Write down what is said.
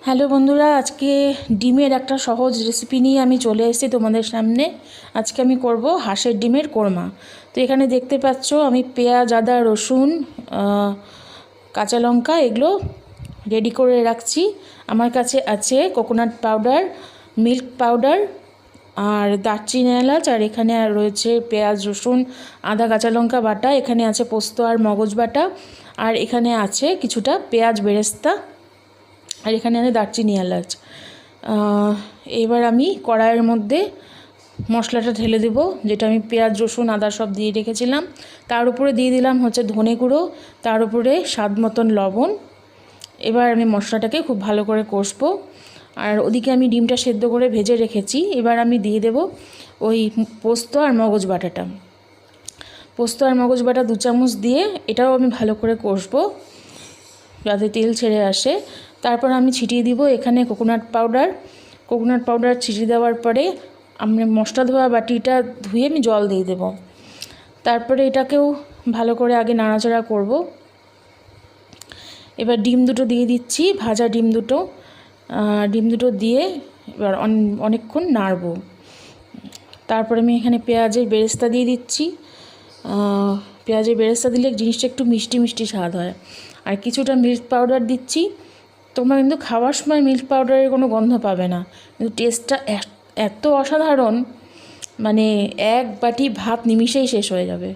Hello বন্ধুরা, আজকে ডিমের একটা সহজ রেসিপি নিয়ে আমি চলে এসেছি তোমাদের সামনে। আজকে আমি করব হাঁসের ডিমের কোরমা। তো এখানে দেখতে পাচ্ছ আমি পেঁয়াজ, আদা, রসুন, কাঁচা লঙ্কা এগুলো রেডি করে রাখছি। আমার কাছে আছে কোকোনাট পাউডার, মিল্ক পাউডার আর দারচিনি, এলাচ, আর এখানে রয়েছে পেঁয়াজ, রসুন, আদা, কাঁচা লঙ্কা বাটা। এখানে আছে পোস্ত আর মগজ বাটা, আর এখানে আছে কিছুটা পেঁয়াজ বেরেস্তা, আর এখানে আছে দারচিনি, এলাচ। এবার আমি কড়াইয়ের মধ্যে মশলাটা ঢেলে দেবো, যেটা আমি পেঁয়াজ, রসুন, আদা সব দিয়ে রেখেছিলাম। তার উপরে দিয়ে দিলাম হচ্ছে ধনে গুঁড়ো, তার উপরে স্বাদ মতন লবণ। এবার আমি মশলাটাকে খুব ভালো করে কষবো। আর ওদিকে আমি ডিমটা সেদ্ধ করে ভেজে রেখেছি। এবার আমি দিয়ে দেব ওই পোস্ত আর মগজ বাটাটা। পোস্ত আর মগজ বাটা 2 চামচ দিয়ে এটাও আমি ভালো করে কষবো যাতে তেল ছেড়ে আসে। তারপর আমি ছিটিয়ে দিব এখানে কোকোনাট পাউডার ছিটিয়ে দেওয়ার পরে আমি মশলা ধোয়া বাটিটা ধুয়ে আমি জল দিয়ে দেব। তারপরে এটাকেও ভালো করে আগে নাড়াচাড়া করব। এবার ডিম দুটো দিয়ে দিচ্ছি, ভাজা ডিম দুটো দিয়ে এবার অনেকক্ষণ নাড়ব। তারপরে আমি এখানে পেঁয়াজের বেরেস্তা দিয়ে দিচ্ছি। পেঁয়াজের বেরেস্তা দিলে জিনিসটা একটু মিষ্টি মিষ্টি স্বাদ হয়। আর কিছুটা মিল্ক পাউডার দিচ্ছি। তোমরা কিন্তু খাওয়ার সময় মিল্ক পাউডারের কোনো গন্ধ পাবে না, কিন্তু টেস্টটা এত অসাধারণ, মানে 1 বাটি ভাত নিমিষেই শেষ হয়ে যাবে।